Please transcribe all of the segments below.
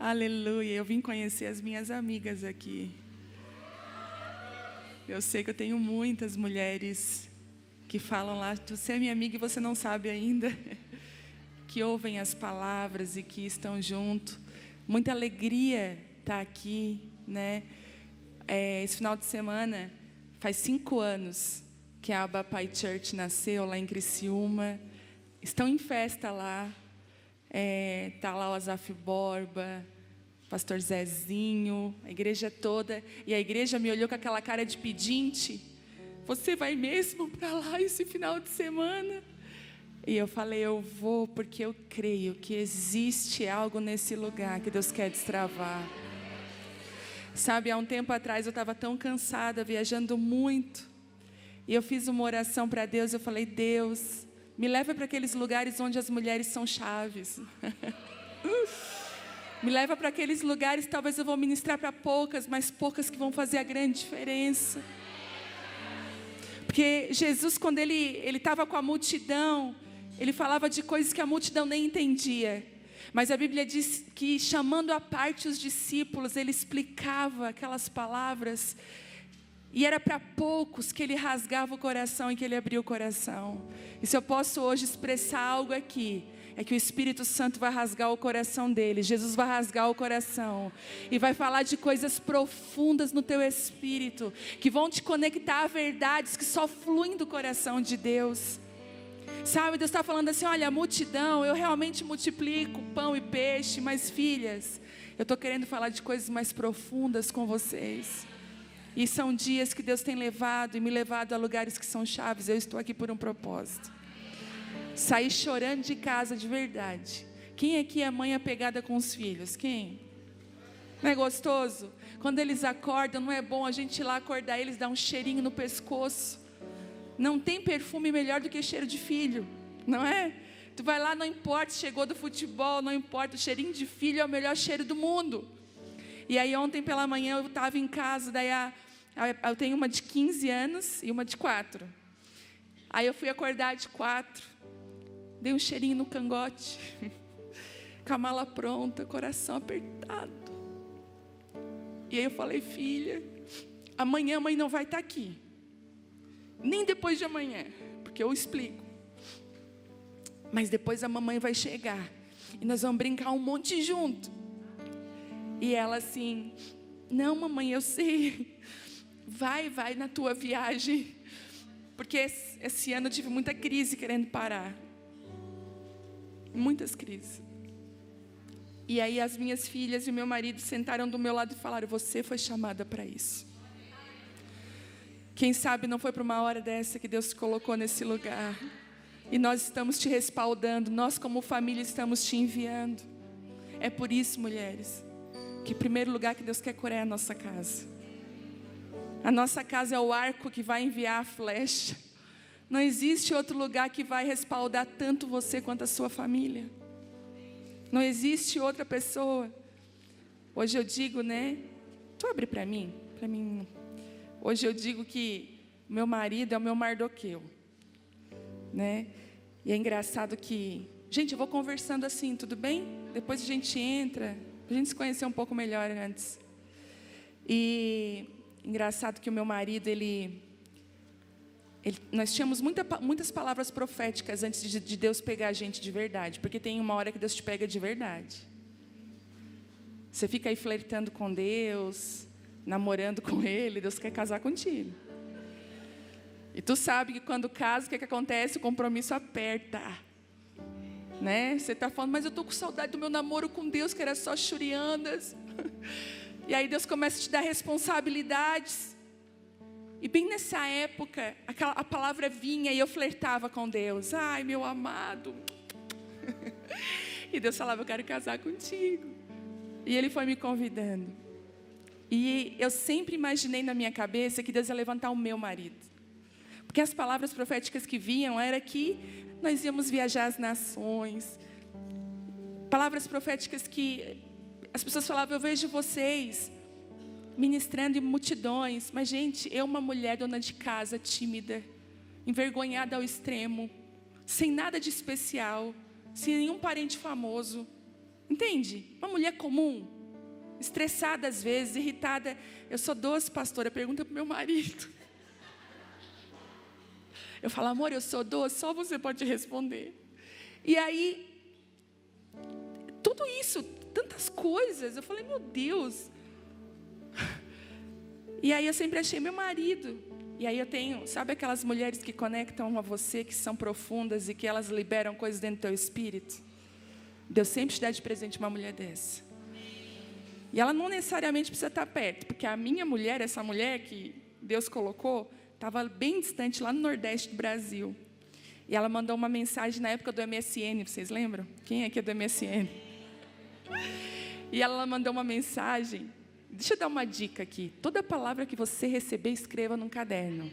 Aleluia, eu vim conhecer as minhas amigas aqui. Eu sei que eu tenho muitas mulheres que falam lá, você é minha amiga e você não sabe ainda, que ouvem as palavras e que estão junto. Muita alegria estar aqui, né? Esse final de semana, faz 5 anos que a Abba Pai Church nasceu lá em Criciúma. Estão em festa lá. Tá lá o Azaf Borba, pastor Zezinho, a igreja toda. E a igreja me olhou com aquela cara de pedinte. Você vai mesmo para lá esse final de semana? E eu falei, eu vou porque eu creio que existe algo nesse lugar que Deus quer destravar. Sabe, há um tempo atrás eu estava tão cansada, viajando muito. E eu fiz uma oração para Deus, eu falei, Deus, me leva para aqueles lugares onde as mulheres são chaves. Me leva para aqueles lugares, talvez eu vou ministrar para poucas, mas poucas que vão fazer a grande diferença. Porque Jesus, quando ele estava com a multidão, ele falava de coisas que a multidão nem entendia. Mas a Bíblia diz que, chamando à parte os discípulos, ele explicava aquelas palavras. E era para poucos que ele rasgava o coração e que ele abria o coração. E se eu posso hoje expressar algo aqui, é que o Espírito Santo vai rasgar o coração dele. Jesus vai rasgar o coração. E vai falar de coisas profundas no teu espírito, que vão te conectar a verdades que só fluem do coração de Deus. Sabe, Deus está falando assim, olha, a multidão, eu realmente multiplico pão e peixe, mas filhas, eu estou querendo falar de coisas mais profundas com vocês. E são dias que Deus tem levado e me levado a lugares que são chaves. Eu estou aqui por um propósito. Sair chorando de casa de verdade. Quem aqui é mãe apegada com os filhos? Quem? Não é gostoso? Quando eles acordam, não é bom a gente ir lá acordar eles, dar um cheirinho no pescoço. Não tem perfume melhor do que cheiro de filho, não é? Tu vai lá, não importa, chegou do futebol, não importa, o cheirinho de filho é o melhor cheiro do mundo. E aí ontem pela manhã eu estava em casa, daí eu tenho uma de 15 anos e uma de 4. Aí eu fui acordar de 4, dei um cheirinho no cangote, com a mala pronta, coração apertado. E aí eu falei, filha, amanhã a mãe não vai estar aqui, nem depois de amanhã, porque eu explico. Mas depois a mamãe vai chegar e nós vamos brincar um monte junto. E ela assim, não mamãe, eu sei, vai na tua viagem, porque esse ano eu tive muita crise querendo parar, muitas crises. E aí as minhas filhas e o meu marido sentaram do meu lado e falaram, você foi chamada para isso. Quem sabe não foi para uma hora dessa que Deus te colocou nesse lugar, e nós estamos te respaldando, nós como família estamos te enviando. É por isso, mulheres, que o primeiro lugar que Deus quer curar é a nossa casa. A nossa casa é o arco que vai enviar a flecha. Não existe outro lugar que vai respaldar tanto você quanto a sua família. Não existe outra pessoa. Hoje eu digo, né? Tu abre para mim? Para mim. Hoje eu digo que meu marido é o meu Mardoqueu, né? E é engraçado que, gente, eu vou conversando assim, tudo bem? Depois a gente entra, a gente se conhecer um pouco melhor antes. E engraçado que o meu marido, nós tínhamos muitas palavras proféticas antes de Deus pegar a gente de verdade, porque tem uma hora que Deus te pega de verdade. Você fica aí flertando com Deus, namorando com Ele, Deus quer casar contigo. E tu sabe que quando casa, o que acontece? O compromisso aperta, né? Você está falando, mas eu estou com saudade do meu namoro com Deus, que era só churiandas. E aí Deus começa a te dar responsabilidades. E bem nessa época, a palavra vinha e eu flertava com Deus. Ai, meu amado. E Deus falava, eu quero casar contigo. E Ele foi me convidando. E eu sempre imaginei na minha cabeça que Deus ia levantar o meu marido. Porque as palavras proféticas que vinham era que nós íamos viajar as nações. Palavras proféticas que as pessoas falavam, eu vejo vocês ministrando em multidões. Mas gente, eu uma mulher dona de casa, tímida, envergonhada ao extremo, sem nada de especial, sem nenhum parente famoso, Entende? Uma mulher comum, estressada às vezes, irritada. Eu sou doce, pastora, pergunta para o meu marido. Eu falo, amor, eu sou doce, só você pode responder. E aí, tudo isso, tantas coisas, eu falei, meu Deus. E aí eu sempre achei meu marido. E aí eu tenho, sabe aquelas mulheres que conectam a você, que são profundas e que elas liberam coisas dentro do teu espírito? Deus sempre te dá de presente uma mulher dessa. E ela não necessariamente precisa estar perto, porque a minha mulher, essa mulher que Deus colocou, estava bem distante, lá no Nordeste do Brasil. E ela mandou uma mensagem na época do MSN, vocês lembram? Quem aqui é do MSN? E ela mandou uma mensagem. Deixa eu dar uma dica aqui. Toda palavra que você receber, escreva num caderno.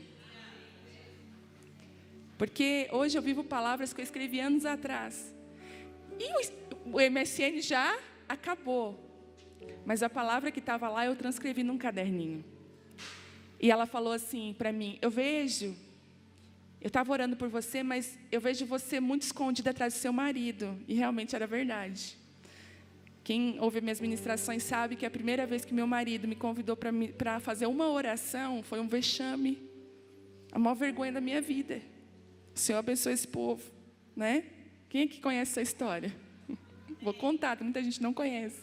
Porque hoje eu vivo palavras que eu escrevi anos atrás. E o MSN já acabou. Mas a palavra que estava lá, eu transcrevi num caderninho. E ela falou assim para mim, eu estava orando por você, mas eu vejo você muito escondida atrás do seu marido. E realmente era verdade. Quem ouve minhas ministrações sabe que a primeira vez que meu marido me convidou para fazer uma oração, foi um vexame. A maior vergonha da minha vida. O Senhor abençoe esse povo, né? Quem aqui conhece essa história? Vou contar, muita gente não conhece.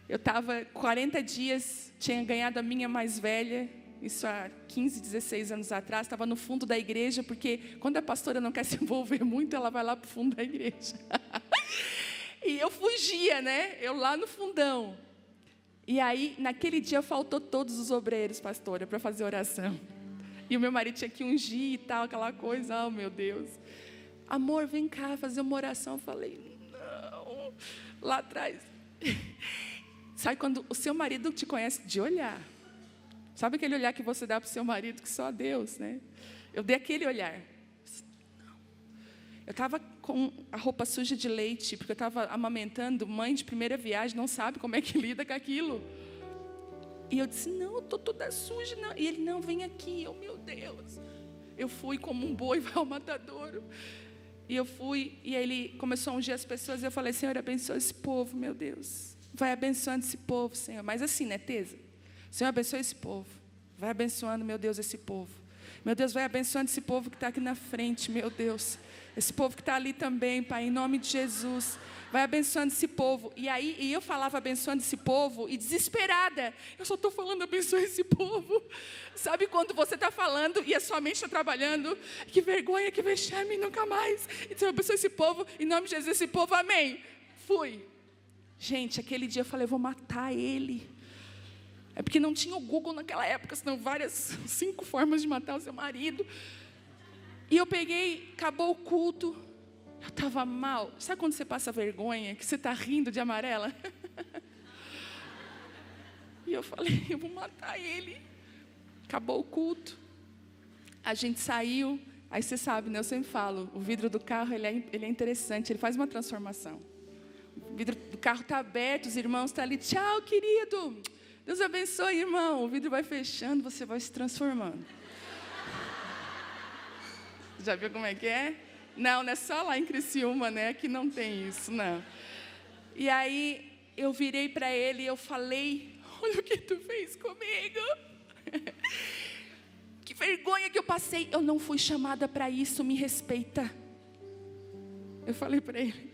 Eu estava 40 dias, tinha ganhado a minha mais velha, isso há 15, 16 anos atrás, estava no fundo da igreja, porque quando a pastora não quer se envolver muito, ela vai lá para o fundo da igreja. E eu fugia, né? Eu lá no fundão. E aí, naquele dia, faltou todos os obreiros, pastora, para fazer oração. E o meu marido tinha que ungir e tal, aquela coisa, oh meu Deus. Amor, vem cá fazer uma oração. Eu falei, não, lá atrás. Sabe quando o seu marido te conhece de olhar? Sabe aquele olhar que você dá para o seu marido, que só Deus, né? Eu dei aquele olhar. Eu estava com a roupa suja de leite, porque eu estava amamentando, mãe de primeira viagem, não sabe como é que lida com aquilo. E eu disse, não, eu estou toda suja. Não. E ele, não, vem aqui. Eu, meu Deus. Eu fui como um boi vai ao matadouro. E eu fui, e ele começou a ungir as pessoas, e eu falei, Senhor, abençoa esse povo, meu Deus. Vai abençoando esse povo, Senhor. Mas assim, né, Teza? Senhor, abençoa esse povo. Vai abençoando, meu Deus, esse povo. Meu Deus, vai abençoando esse povo que está aqui na frente, meu Deus. Esse povo que está ali também, Pai, em nome de Jesus. Vai abençoando esse povo. E aí, eu falava abençoando esse povo, e desesperada. Eu só estou falando abençoa esse povo. Sabe quando você está falando e a sua mente está trabalhando? Que vergonha, que vexame, nunca mais. Então, abençoa esse povo, em nome de Jesus, esse povo, amém. Fui. Gente, aquele dia eu falei, eu vou matar ele. É porque não tinha o Google naquela época, senão 5 formas de matar o seu marido. E eu peguei, acabou o culto, eu estava mal. Sabe quando você passa vergonha, que você está rindo de amarela? E eu falei, eu vou matar ele. Acabou o culto. A gente saiu, aí você sabe, né? Eu sempre falo, o vidro do carro, ele é interessante, ele faz uma transformação. O vidro do carro está aberto, os irmãos estão ali, tchau, querido. Deus abençoe, irmão. O vidro vai fechando, você vai se transformando. Já viu como é que é? Não é só lá em Criciúma, né? Que não tem isso, não. E aí, eu virei para ele e eu falei, olha o que tu fez comigo. Que vergonha que eu passei. Eu não fui chamada para isso, me respeita. Eu falei para ele,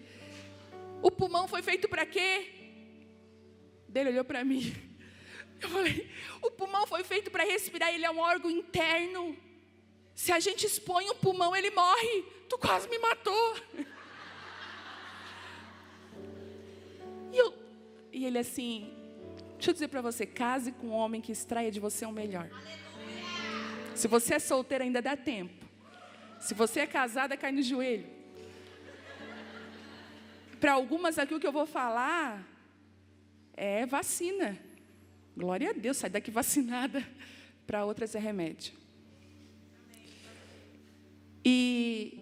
o pulmão foi feito para quê? Ele olhou para mim. Eu falei, o pulmão foi feito para respirar, ele é um órgão interno. Se a gente expõe o pulmão, ele morre. Tu quase me matou. E ele assim, deixa eu dizer para você, case com um homem que extraia de você o melhor. Se você é solteira, ainda dá tempo. Se você é casada, cai no joelho. Para algumas aqui o que eu vou falar é vacina. Glória a Deus, sai daqui vacinada. Para outras é remédio. E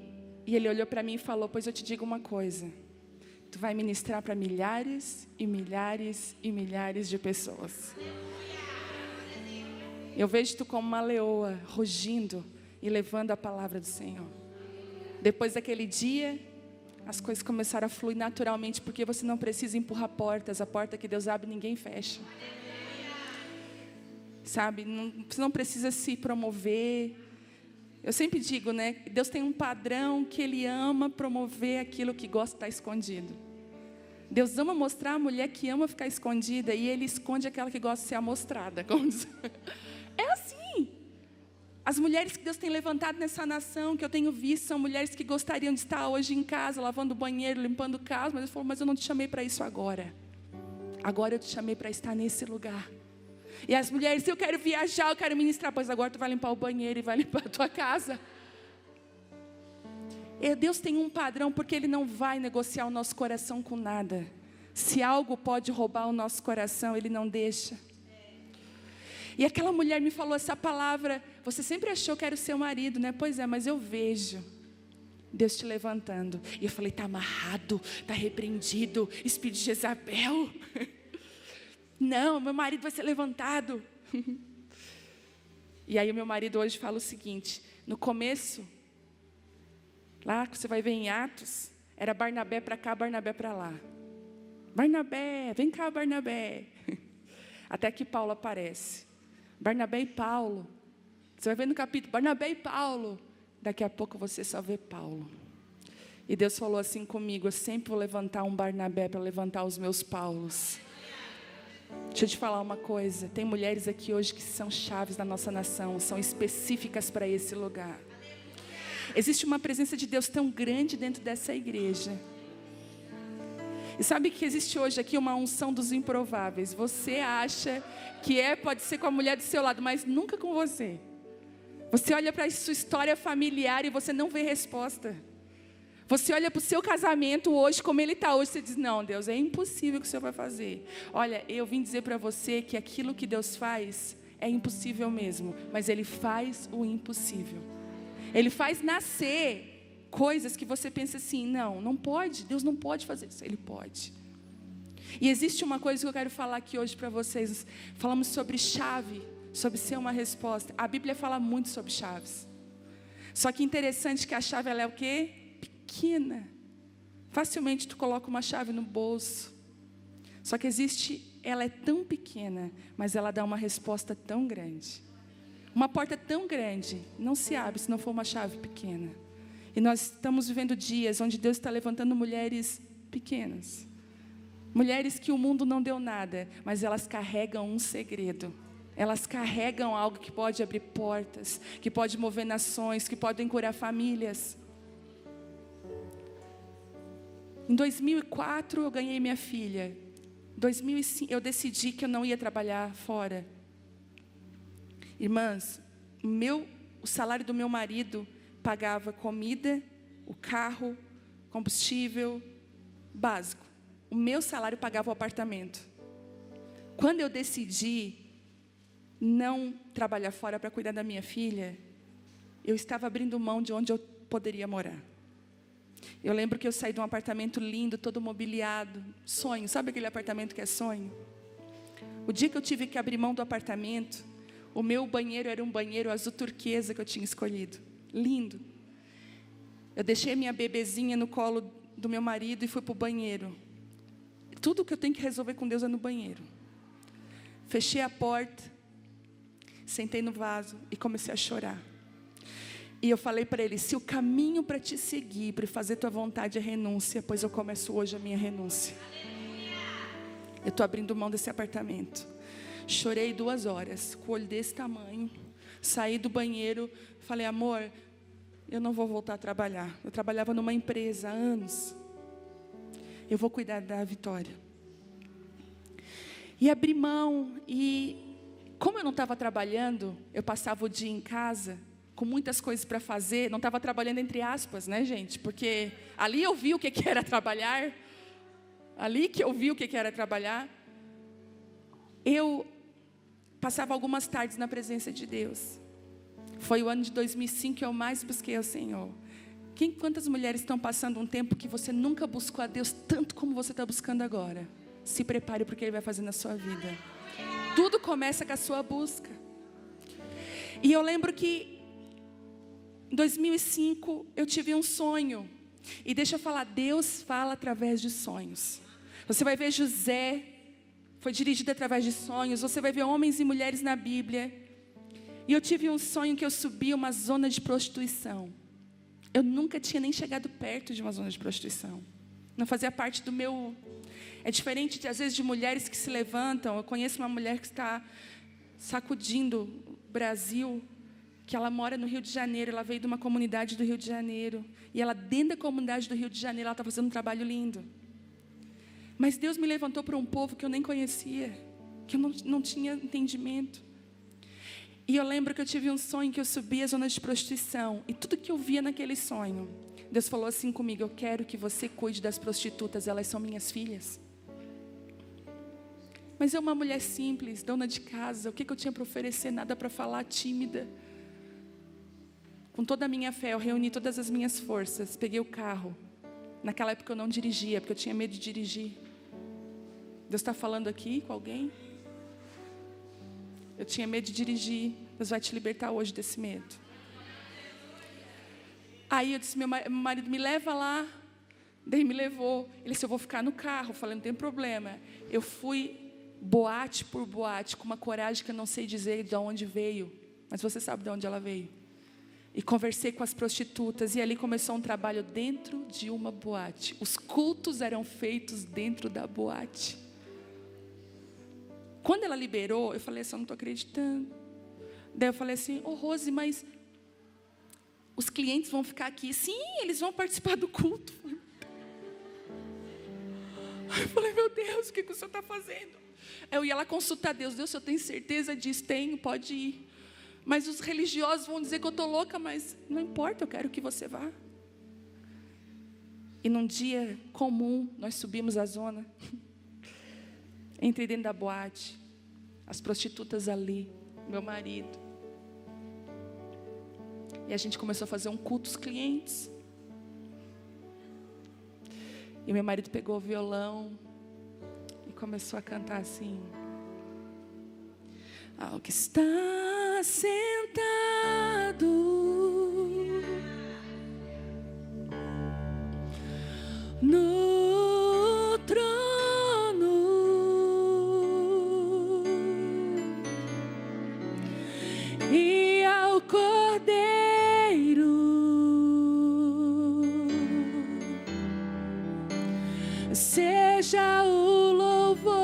ele olhou para mim e falou, pois eu te digo uma coisa. Tu vai ministrar para milhares e milhares e milhares de pessoas. Eu vejo tu como uma leoa, rugindo e levando a palavra do Senhor. Depois daquele dia, as coisas começaram a fluir naturalmente, porque você não precisa empurrar portas. A porta que Deus abre, ninguém fecha. Sabe, você não precisa se promover. Eu sempre digo, né? Deus tem um padrão que Ele ama promover aquilo que gosta de estar escondido. Deus ama mostrar a mulher que ama ficar escondida, e Ele esconde aquela que gosta de ser amostrada. É assim. As mulheres que Deus tem levantado nessa nação, que eu tenho visto, são mulheres que gostariam de estar hoje em casa, lavando o banheiro, limpando o casa, mas Deus falou, mas eu não te chamei para isso agora. Agora eu te chamei para estar nesse lugar. E as mulheres, eu quero viajar, eu quero ministrar. Pois agora tu vai limpar o banheiro e vai limpar a tua casa. E Deus tem um padrão, porque Ele não vai negociar o nosso coração com nada. Se algo pode roubar o nosso coração, Ele não deixa. E aquela mulher me falou essa palavra, você sempre achou que era o seu marido, né? Pois é, mas eu vejo Deus te levantando. E eu falei, está amarrado, está repreendido, espírito de Jezabel. Não, meu marido vai ser levantado. E aí o meu marido hoje fala o seguinte, no começo, lá que você vai ver em Atos, era Barnabé para cá, Barnabé para lá. Barnabé, vem cá Barnabé. Até que Paulo aparece. Barnabé e Paulo. Você vai ver no capítulo, Barnabé e Paulo. Daqui a pouco você só vê Paulo. E Deus falou assim comigo, eu sempre vou levantar um Barnabé para levantar os meus Paulos. Deixa eu te falar uma coisa, tem mulheres aqui hoje que são chaves da nossa nação, são específicas para esse lugar. Existe uma presença de Deus tão grande dentro dessa igreja. E sabe que existe hoje aqui uma unção dos improváveis. Você acha que pode ser com a mulher do seu lado, mas nunca com você. Você olha para a sua história familiar e você não vê resposta. Você olha para o seu casamento hoje, como ele está hoje, você diz, não Deus, é impossível o que o Senhor vai fazer. Olha, eu vim dizer para você que aquilo que Deus faz é impossível mesmo, mas Ele faz o impossível. Ele faz nascer coisas que você pensa assim, não pode, Deus não pode fazer isso. Ele pode. E existe uma coisa que eu quero falar aqui hoje para vocês. Falamos sobre chave, sobre ser uma resposta. A Bíblia fala muito sobre chaves. Só que interessante que a chave ela é o quê? Pequena. Facilmente tu coloca uma chave no bolso. Só que ela é tão pequena, mas ela dá uma resposta tão grande. Uma porta tão grande não se abre se não for uma chave pequena. E nós estamos vivendo dias onde Deus está levantando mulheres pequenas. Mulheres que o mundo não deu nada, mas elas carregam um segredo. Elas carregam algo que pode abrir portas, que pode mover nações, que podem curar famílias. Em 2004 eu ganhei minha filha. Em 2005 eu decidi que eu não ia trabalhar fora. Irmãs, o salário do meu marido pagava comida, o carro, combustível, básico. O meu salário pagava o apartamento. Quando eu decidi não trabalhar fora para cuidar da minha filha, eu estava abrindo mão de onde eu poderia morar. Eu lembro que eu saí de um apartamento lindo, todo mobiliado, sonho, sabe aquele apartamento que é sonho? O dia que eu tive que abrir mão do apartamento, o meu banheiro era um banheiro azul turquesa que eu tinha escolhido, lindo. Eu deixei a minha bebezinha no colo do meu marido e fui para o banheiro. Tudo que eu tenho que resolver com Deus é no banheiro. Fechei a porta, sentei no vaso e comecei a chorar. E eu falei para ele, se o caminho para te seguir, para fazer tua vontade é renúncia, pois eu começo hoje a minha renúncia. Eu estou abrindo mão desse apartamento. Chorei 2 horas, com o olho desse tamanho. Saí do banheiro, falei, amor, eu não vou voltar a trabalhar. Eu trabalhava numa empresa há anos. Eu vou cuidar da Vitória. E abri mão, e como eu não estava trabalhando, eu passava o dia em casa, com muitas coisas para fazer, não estava trabalhando entre aspas, né gente? Porque ali eu vi o que era trabalhar, ali que eu vi o que era trabalhar. Eu passava algumas tardes na presença de Deus. Foi o ano de 2005 que eu mais busquei ao Senhor. Quantas mulheres estão passando um tempo que você nunca buscou a Deus tanto como você está buscando agora? Se prepare para o que Ele vai fazer na sua vida. Tudo começa com a sua busca. E eu lembro que em 2005 eu tive um sonho. E deixa eu falar, Deus fala através de sonhos. Você vai ver José, foi dirigido através de sonhos. Você vai ver homens e mulheres na Bíblia. E eu tive um sonho que eu subi uma zona de prostituição. Eu nunca tinha nem chegado perto de uma zona de prostituição. Não fazia parte do meu... É diferente, às vezes, de mulheres que se levantam. Eu conheço uma mulher que está sacudindo o Brasil, que ela mora no Rio de Janeiro. Ela veio de uma comunidade do Rio de Janeiro. E ela, dentro da comunidade do Rio de Janeiro, ela está fazendo um trabalho lindo. Mas Deus me levantou para um povo que eu nem conhecia, que eu não tinha entendimento. E eu lembro que eu tive um sonho que eu subi a zona de prostituição. E tudo que eu via naquele sonho, Deus falou assim comigo: eu quero que você cuide das prostitutas, elas são minhas filhas. Mas eu, uma mulher simples, dona de casa, o que eu tinha para oferecer? Nada para falar, tímida. Com toda a minha fé, eu reuni todas as minhas forças, peguei o carro. Naquela época eu não dirigia, porque eu tinha medo de dirigir. Deus está falando aqui com alguém? Eu tinha medo de dirigir. Deus vai te libertar hoje desse medo. Aí eu disse, meu marido, me leva lá. Daí me levou. Ele disse, eu vou ficar no carro. Eu falei, não tem problema. Eu fui boate por boate, com uma coragem que eu não sei dizer de onde veio. Mas você sabe de onde ela veio. E conversei com as prostitutas. E ali começou um trabalho dentro de uma boate. Os cultos eram feitos dentro da boate. Quando ela liberou, eu falei assim, eu não estou acreditando. Daí eu falei assim, Rose, mas os clientes vão ficar aqui? Sim, eles vão participar do culto. Eu falei, meu Deus, o que o senhor está fazendo? Eu ia lá consultar Deus. Deus, eu tenho certeza disso? Tenho, pode ir. Mas os religiosos vão dizer que eu estou louca, mas não importa, eu quero que você vá. E num dia comum, nós subimos a zona. Entrei dentro da boate, as prostitutas ali, meu marido. E a gente começou a fazer um culto aos clientes. E meu marido pegou o violão e começou a cantar assim: ao que está sentado no trono, e ao Cordeiro seja o louvor,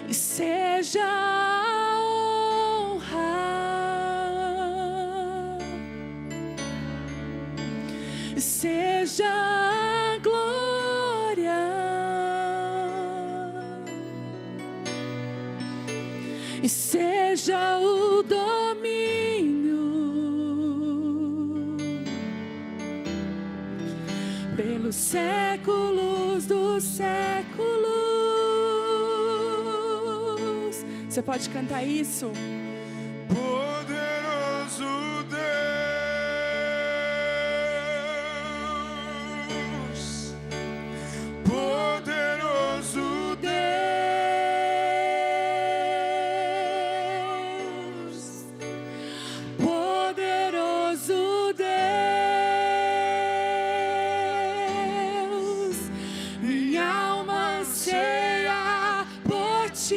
e seja a honra, seja a glória, e seja o domínio pelos séculos dos séculos. Você pode cantar isso? Poderoso Deus, poderoso Deus, poderoso Deus, minha alma anseia por ti.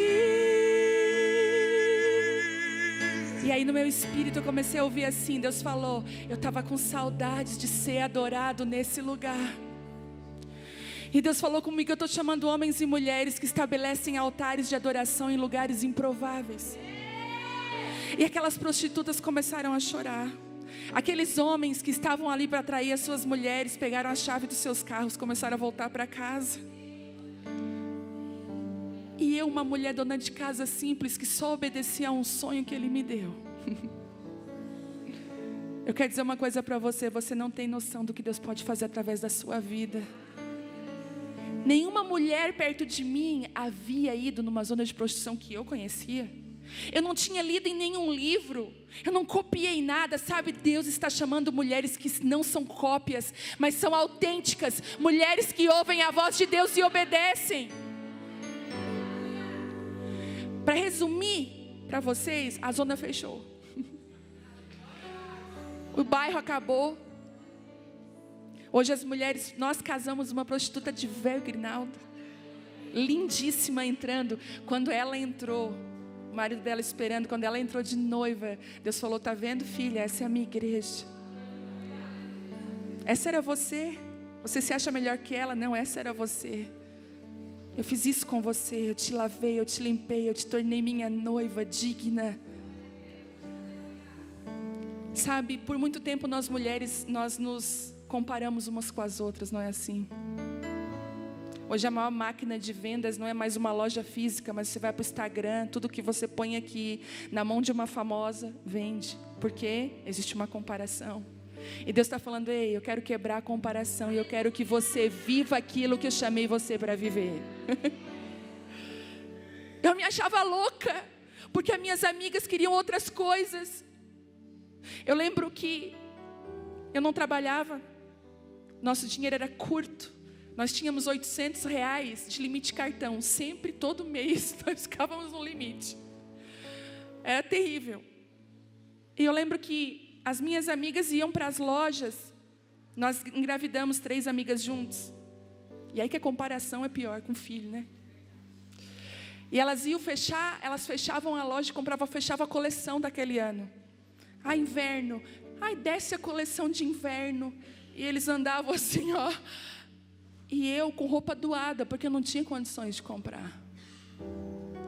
E aí no meu espírito eu comecei a ouvir assim, Deus falou, eu estava com saudades de ser adorado nesse lugar. E Deus falou comigo, eu estou chamando homens e mulheres que estabelecem altares de adoração em lugares improváveis. E aquelas prostitutas começaram a chorar. Aqueles homens que estavam ali para atrair as suas mulheres, pegaram a chave dos seus carros, começaram a voltar para casa. E eu, uma mulher dona de casa simples, que só obedecia a um sonho que Ele me deu. Eu quero dizer uma coisa para você, você não tem noção do que Deus pode fazer através da sua vida. Nenhuma mulher perto de mim havia ido numa zona de prostituição que eu conhecia. Eu não tinha lido em nenhum livro, eu não copiei nada, sabe? Deus está chamando mulheres que não são cópias, mas são autênticas, mulheres que ouvem a voz de Deus e obedecem. Para resumir para vocês, a zona fechou. O bairro acabou. Hoje as mulheres, nós casamos uma prostituta de véu, Grinaldo. Lindíssima entrando. Quando ela entrou, o marido dela esperando, quando ela entrou de noiva, Deus falou: tá vendo, filha, essa é a minha igreja. Essa era você. Você se acha melhor que ela? Não, essa era você. Eu fiz isso com você, eu te lavei, eu te limpei, eu te tornei minha noiva digna. Sabe, por muito tempo nós mulheres, nós nos comparamos umas com as outras, não é assim? Hoje a maior máquina de vendas não é mais uma loja física, mas você vai para o Instagram, tudo que você põe aqui na mão de uma famosa, vende. Porque existe uma comparação. E Deus está falando: ei, eu quero quebrar a comparação, e eu quero que você viva aquilo que eu chamei você para viver. Eu me achava louca, porque as minhas amigas queriam outras coisas. Eu lembro que eu não trabalhava, nosso dinheiro era curto. Nós tínhamos R$800 de limite de cartão. Sempre, todo mês, nós ficávamos no limite. Era terrível. E eu lembro que as minhas amigas iam para as lojas. Nós engravidamos 3 amigas juntos. E aí que a comparação é pior com o filho, né? E elas iam fechar, elas fechavam a loja e fechavam a coleção daquele ano. Inverno. Desce a coleção de inverno. E eles andavam assim, ó. E eu com roupa doada, porque eu não tinha condições de comprar.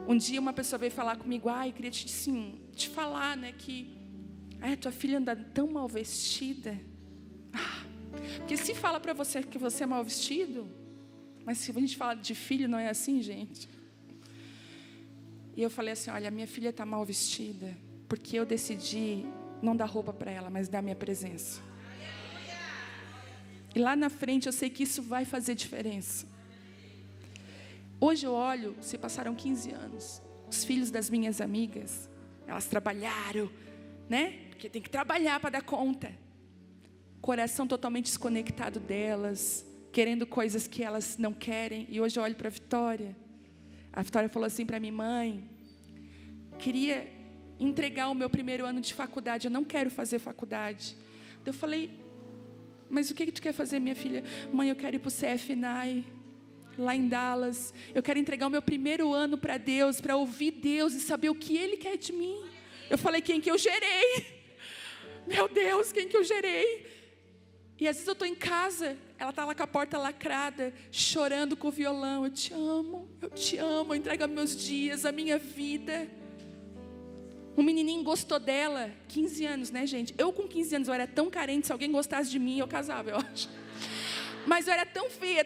Um dia uma pessoa veio falar comigo: queria te falar, né, que tua filha anda tão mal vestida. Porque se fala para você que você é mal vestido, mas se a gente fala de filho, não é assim, gente? E eu falei assim: olha, minha filha está mal vestida, porque eu decidi não dar roupa para ela, mas dar minha presença. E lá na frente eu sei que isso vai fazer diferença. Hoje eu olho, se passaram 15 anos. Os filhos das minhas amigas, elas trabalharam, né? Porque tem que trabalhar para dar conta. Coração totalmente desconectado delas, querendo coisas que elas não querem. E hoje eu olho para a Vitória. A Vitória falou assim para mim: mãe, queria entregar o meu primeiro ano de faculdade, eu não quero fazer faculdade. Eu falei: mas o que tu quer fazer, minha filha? Mãe, eu quero ir para o CFNAI, lá em Dallas. Eu quero entregar o meu primeiro ano para Deus, para ouvir Deus e saber o que Ele quer de mim. Eu falei: quem que eu gerei? Meu Deus, quem que eu gerei? E às vezes eu estou em casa, ela está lá com a porta lacrada, chorando com o violão: eu te amo, eu entrego meus dias, a minha vida. Um menininho gostou dela, 15 anos, né, gente? Eu com 15 anos, eu era tão carente, se alguém gostasse de mim, eu casava, eu acho. Mas eu era tão feia,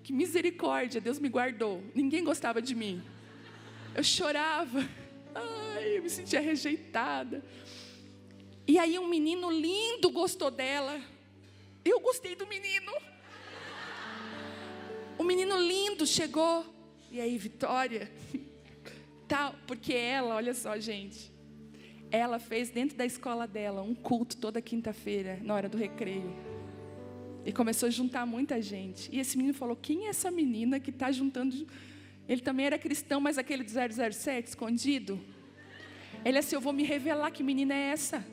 que misericórdia, Deus me guardou. Ninguém gostava de mim. Eu chorava, eu me sentia rejeitada. E aí um menino lindo gostou dela. Eu gostei do menino. O menino lindo chegou. E aí, Vitória... tal, porque ela, olha só, gente, ela fez dentro da escola dela um culto toda quinta-feira, na hora do recreio, e começou a juntar muita gente. E esse menino falou: quem é essa menina que está juntando? Ele também era cristão, mas aquele do 007, escondido. Ele assim: eu vou me revelar, que menina é essa?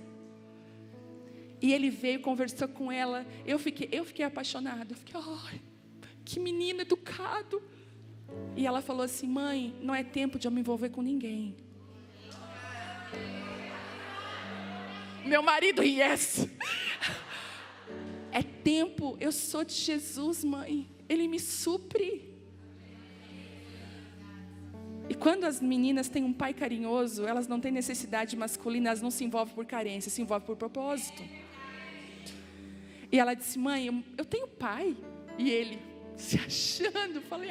E ele veio, conversou com ela. Eu fiquei apaixonada. Eu fiquei: que menino educado. E ela falou assim: mãe, não é tempo de eu me envolver com ninguém. Meu marido, yes. É tempo, eu sou de Jesus, mãe. Ele me supre. E quando as meninas têm um pai carinhoso, elas não têm necessidade masculina, elas não se envolvem por carência, se envolvem por propósito. E ela disse: mãe, eu tenho pai. E ele se achando, falei: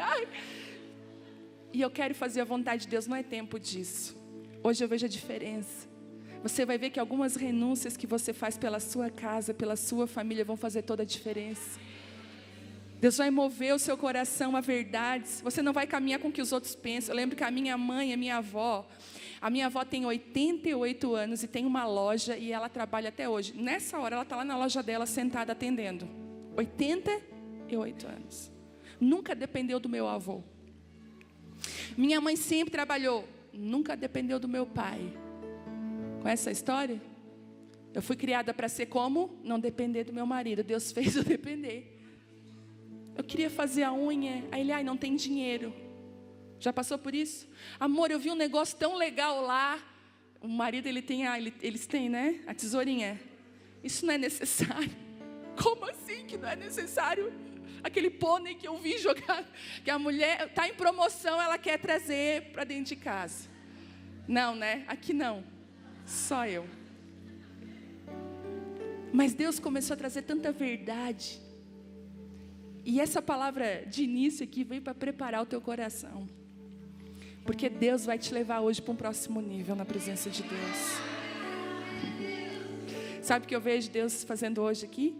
e eu quero fazer a vontade de Deus, não é tempo disso. Hoje eu vejo a diferença. Você vai ver que algumas renúncias que você faz pela sua casa, pela sua família, vão fazer toda a diferença. Deus vai mover o seu coração a verdades. Você não vai caminhar com o que os outros pensam. Eu lembro que a minha mãe, a minha avó tem 88 anos e tem uma loja e ela trabalha até hoje. Nessa hora ela está lá na loja dela sentada atendendo. 88 anos. Nunca dependeu do meu avô. Minha mãe sempre trabalhou, nunca dependeu do meu pai. Conhece essa história? Eu fui criada para ser como? Não depender do meu marido. Deus fez eu depender. Eu queria fazer a unha. Aí ele, não tem dinheiro. Já passou por isso? Amor, eu vi um negócio tão legal lá. O marido, eles têm, né? A tesourinha. Isso não é necessário. Como assim que não é necessário? Aquele pônei que eu vi jogar, que a mulher está em promoção, ela quer trazer para dentro de casa. Não, né? Aqui não. Só eu. Mas Deus começou a trazer tanta verdade. E essa palavra de início aqui veio para preparar o teu coração. Porque Deus vai te levar hoje para um próximo nível na presença de Deus. Sabe o que eu vejo Deus fazendo hoje aqui?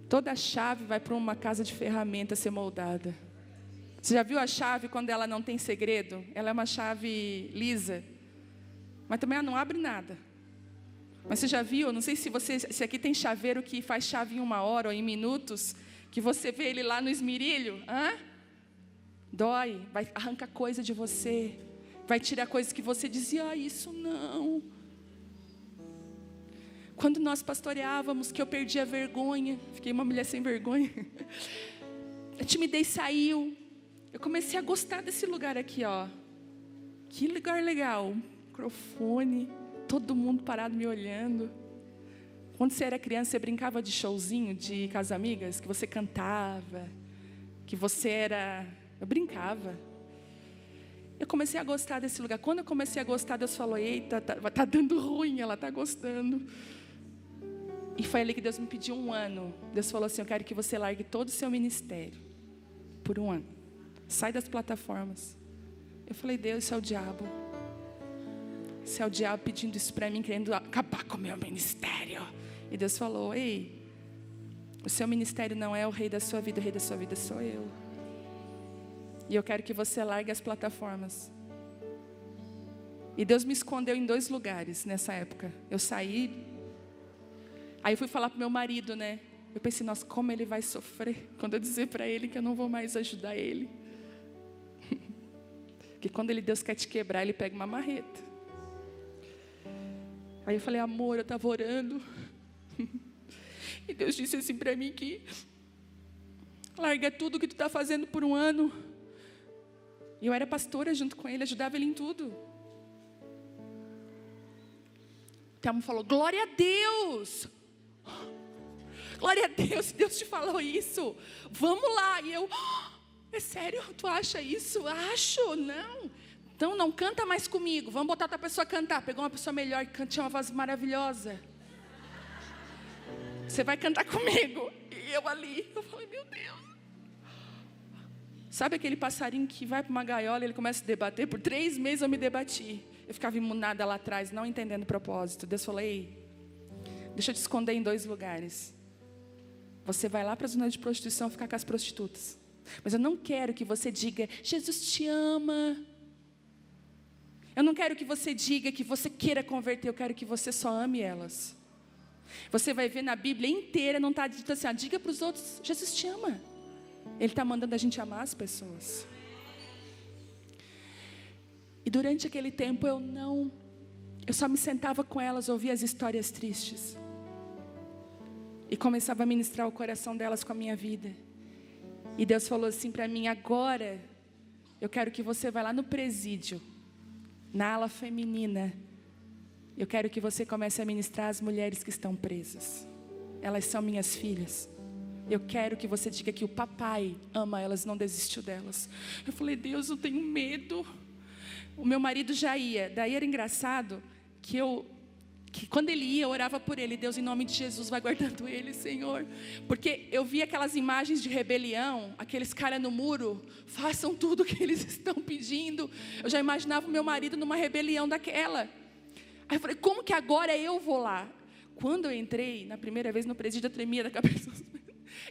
Toda a chave vai para uma casa de ferramenta ser moldada. Você já viu a chave quando ela não tem segredo? Ela é uma chave lisa. Mas também ela não abre nada. Mas você já viu, não sei se aqui tem chaveiro que faz chave em 1 hora ou em minutos, que você vê ele lá no esmerilho, dói, vai arrancar coisa de você, vai tirar coisas que você dizia, isso não. Quando nós pastoreávamos, que eu perdi a vergonha, fiquei uma mulher sem vergonha, a timidez saiu, eu comecei a gostar desse lugar aqui, que lugar legal, microfone, todo mundo parado me olhando. Quando você era criança, você brincava de showzinho de Casa Amigas, que você cantava, que você era... Eu brincava. Eu comecei a gostar desse lugar. Quando eu comecei a gostar, Deus falou, eita, tá dando ruim, ela tá gostando. E foi ali que Deus me pediu 1 ano. Deus falou assim, eu quero que você largue todo o seu ministério por 1 ano. Sai das plataformas. Eu falei, Deus, isso é o diabo. Isso é o diabo pedindo isso para mim, querendo acabar com o meu ministério. E Deus falou, ei, o seu ministério não é o rei da sua vida, o rei da sua vida sou eu. E eu quero que você largue as plataformas. E Deus me escondeu em 2 lugares nessa época. Eu saí, aí eu fui falar para o meu marido, né? Eu pensei, nossa, como ele vai sofrer quando eu dizer para ele que eu não vou mais ajudar ele. Porque quando Deus quer te quebrar, Ele pega uma marreta. Aí eu falei, amor, eu estava orando. E Deus disse assim para mim que larga tudo que tu está fazendo por 1 ano. E eu era pastora junto com ele, ajudava ele em tudo. O Telmo falou, glória a Deus. Glória a Deus, Deus te falou isso. Vamos lá. E eu, é sério, tu acha isso? Acho, não. Então não canta mais comigo, vamos botar outra pessoa a cantar. Pegou uma pessoa melhor que tinha uma voz maravilhosa. Você vai cantar comigo. E eu ali, eu falei, meu Deus. Sabe aquele passarinho que vai para uma gaiola e ele começa a debater? Por 3 meses eu me debati. Eu ficava imunada lá atrás, não entendendo o propósito. Deus falou, ei, deixa eu te esconder em 2 lugares. Você vai lá para a zona de prostituição ficar com as prostitutas. Mas eu não quero que você diga, Jesus te ama. Eu não quero que você diga que você queira converter, eu quero que você só ame elas. Você vai ver na Bíblia inteira, não está dito assim, diga para os outros, Jesus te ama. Ele está mandando a gente amar as pessoas. E durante aquele tempo eu só me sentava com elas, ouvia as histórias tristes. E começava a ministrar o coração delas com a minha vida. E Deus falou assim para mim, agora eu quero que você vá lá no presídio, na ala feminina. Eu quero que você comece a ministrar as mulheres que estão presas. Elas são minhas filhas. Eu quero que você diga que o papai ama elas, não desistiu delas. Eu falei, Deus, eu tenho medo. O meu marido já ia. Daí era engraçado que quando ele ia, eu orava por ele. Deus, em nome de Jesus, vai guardando ele, Senhor. Porque eu via aquelas imagens de rebelião, aqueles caras no muro, façam tudo o que eles estão pedindo. Eu já imaginava o meu marido numa rebelião daquela. Aí eu falei, como que agora eu vou lá? Quando eu entrei, na primeira vez no presídio, eu tremia da cabeça.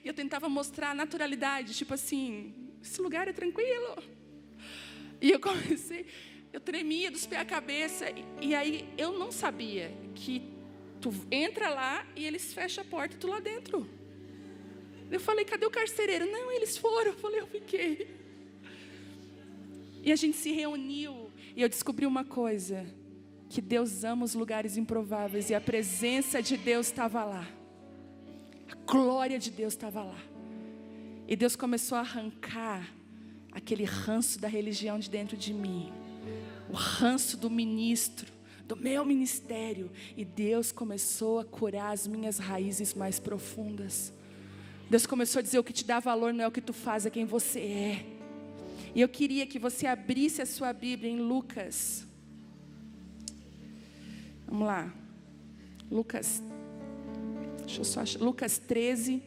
E eu tentava mostrar a naturalidade, tipo assim, esse lugar é tranquilo. E eu tremia dos pés à cabeça. E aí eu não sabia que tu entra lá e eles fecham a porta e tu lá dentro. Eu falei, cadê o carcereiro? Não, eles foram. Eu falei, eu fiquei. E a gente se reuniu e eu descobri uma coisa. que Deus ama os lugares improváveis, e a presença de Deus estava lá. A glória de Deus estava lá. E Deus começou a arrancar aquele ranço da religião de dentro de mim, o ranço do ministro, do meu ministério. E Deus começou a curar as minhas raízes mais profundas. Deus começou a dizer: o que te dá valor não é o que tu faz, é quem você é. E eu queria que você abrisse a sua Bíblia em Lucas. Vamos lá. Lucas 13.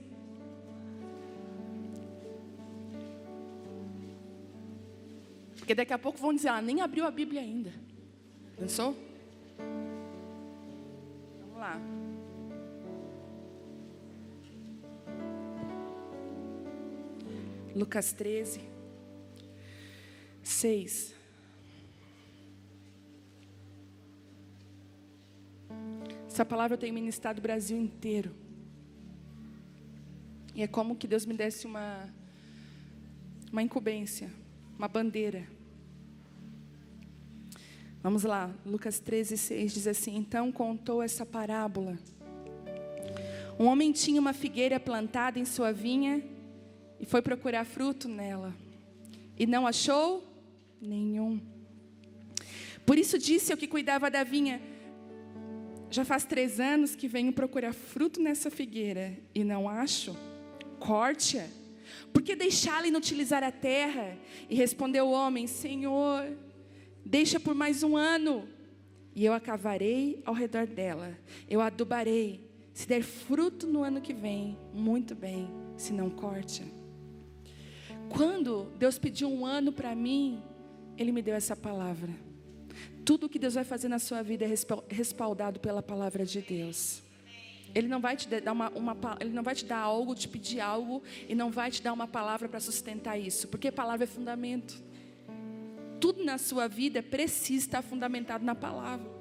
Porque daqui a pouco vão dizer: nem abriu a Bíblia ainda. Pensou? Vamos lá. Lucas 13, 6. Essa palavra eu tenho ministrado o Brasil inteiro. E é como que Deus me desse uma incumbência, uma bandeira. Vamos lá, Lucas 13, 6 diz assim: então contou essa parábola. Um homem tinha uma figueira plantada em sua vinha e foi procurar fruto nela, e não achou nenhum. Por isso disse ao que cuidava da vinha: já faz 3 anos que venho procurar fruto nessa figueira e não acho. Corte-a. Por que deixá-la inutilizar a terra? E respondeu o homem: Senhor, deixa por mais 1 ano, e eu a cavarei ao redor dela. Eu a adubarei. Se der fruto no ano que vem, muito bem. Se não, corte-a. Quando Deus pediu 1 ano para mim, Ele me deu essa palavra. Tudo o que Deus vai fazer na sua vida é respaldado pela palavra de Deus. Ele não vai te dar Ele não vai te dar algo, te pedir algo, e não vai te dar uma palavra para sustentar isso, porque a palavra é fundamento. Tudo na sua vida precisa estar fundamentado na palavra.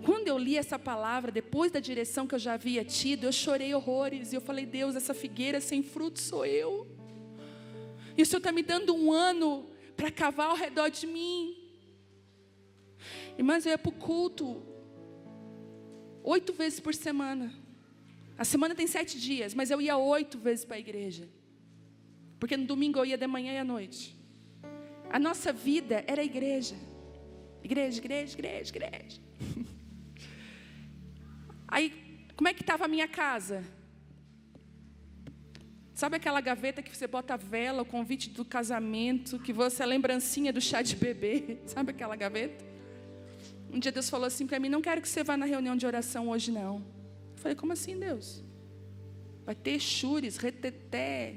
Quando eu li essa palavra, depois da direção que eu já havia tido, eu chorei horrores, e eu falei: Deus, essa figueira sem fruto sou eu. E o Senhor está me dando 1 ano para cavar ao redor de mim. Irmãs, eu ia para o culto 8 vezes por semana. A semana tem 7 dias, mas eu ia 8 vezes para a igreja. Porque no domingo eu ia de manhã e à noite. A nossa vida era a igreja. Igreja, igreja, igreja, igreja. Aí, como é que estava a minha casa? Sabe aquela gaveta que você bota a vela, o convite do casamento, que você é a lembrancinha do chá de bebê? Sabe aquela gaveta? Um dia Deus falou assim para mim: não quero que você vá na reunião de oração hoje não. Eu falei: como assim, Deus? Vai ter chures, reteté.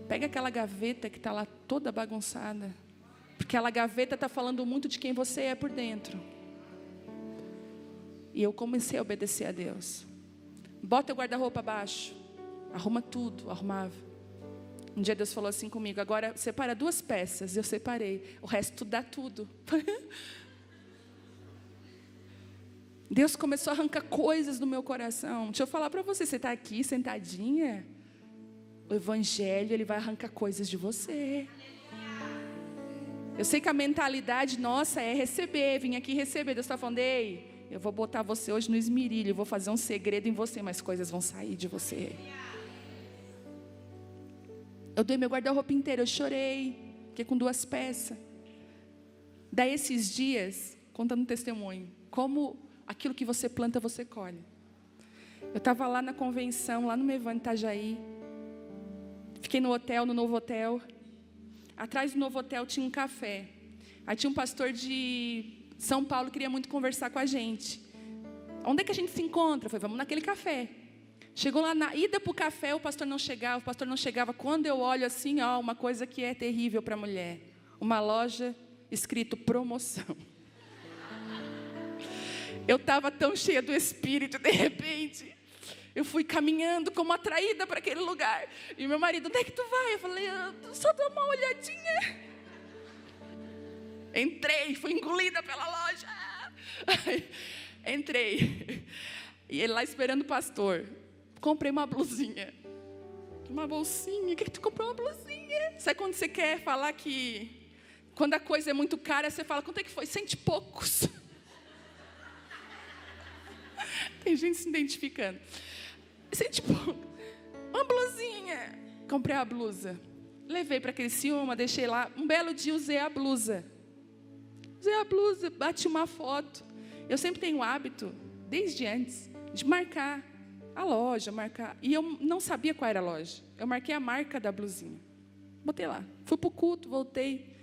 Pega aquela gaveta que está lá toda bagunçada. Porque aquela gaveta está falando muito de quem você é por dentro. E eu comecei a obedecer a Deus. Bota o guarda-roupa abaixo. Arruma tudo, arrumava. Um dia Deus falou assim comigo: agora separa 2 peças. Eu separei, o resto dá tudo. Deus começou a arrancar coisas do meu coração. Deixa eu falar para você, você está aqui sentadinha, o Evangelho, ele vai arrancar coisas de você. Eu sei que a mentalidade nossa é receber, vim aqui receber. Deus está falando: ei, eu vou botar você hoje no esmerilho, eu vou fazer um segredo em você, mas coisas vão sair de você. Eu dei meu guarda-roupa inteiro, eu chorei, fiquei com 2 peças. Daí esses dias, contando um testemunho, como aquilo que você planta, você colhe. Eu estava lá na convenção, lá no Mevan, Itajaí. Fiquei no hotel, no Novo Hotel. Atrás do Novo Hotel tinha um café. Aí tinha um pastor de São Paulo que queria muito conversar com a gente. Onde é que a gente se encontra? Eu falei: vamos naquele café. Chegou lá na ida para o café, o pastor não chegava. Quando eu olho assim, uma coisa que é terrível para a mulher. Uma loja escrito promoção. Eu estava tão cheia do Espírito, de repente, eu fui caminhando como atraída para aquele lugar. E meu marido: onde é que tu vai? Eu falei: eu só dou uma olhadinha. Entrei, fui engolida pela loja. Entrei. E ele lá esperando o pastor. Comprei uma blusinha. Uma bolsinha. O que tu comprou? Uma blusinha. Sabe quando você quer falar que... Quando a coisa é muito cara, você fala: quanto é que foi? 100 e poucos. Tem gente se identificando. Assim, tipo, uma blusinha. Comprei a blusa. Levei para Criciúma, deixei lá. Um belo dia usei a blusa. Bati uma foto. Eu sempre tenho o hábito, desde antes, de marcar a loja, E eu não sabia qual era a loja. Eu marquei a marca da blusinha. Botei lá. Fui para o culto, voltei.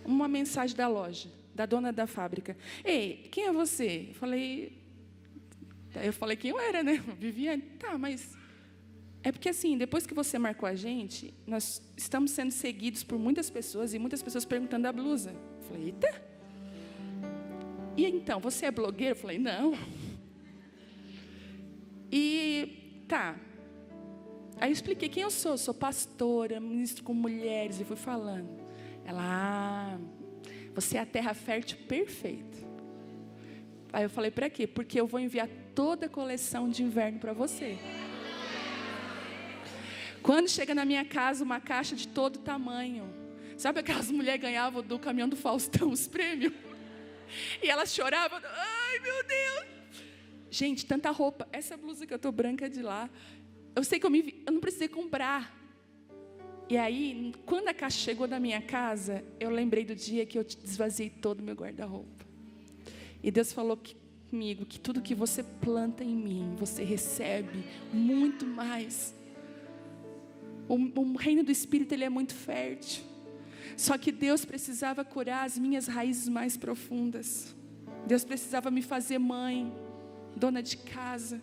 Uma mensagem da loja, da dona da fábrica. Ei, quem é você? Eu falei quem eu era, né? Viviane. Tá, mas... É porque assim, depois que você marcou a gente, nós estamos sendo seguidos por muitas pessoas e muitas pessoas perguntando da blusa. Eu falei, eita. E então, você é blogueiro? Eu falei, não. E tá. Aí eu expliquei quem eu sou pastora, ministro com mulheres, e fui falando. Ela, você é a terra fértil perfeita. Aí eu falei, para quê? Porque eu vou enviar toda a coleção de inverno para você. Quando chega na minha casa uma caixa de todo tamanho. Sabe aquelas mulheres ganhavam do caminhão do Faustão os prêmios? E elas choravam, ai meu Deus. Gente, tanta roupa. Essa blusa que eu estou branca é de lá. Eu sei que eu não precisei comprar. E aí, quando a caixa chegou na minha casa, eu lembrei do dia que eu desvaziei todo o meu guarda-roupa. E Deus falou comigo que tudo que você planta em mim, você recebe muito mais. O reino do Espírito, ele é muito fértil. Só que Deus precisava curar as minhas raízes mais profundas. Deus precisava me fazer mãe, dona de casa.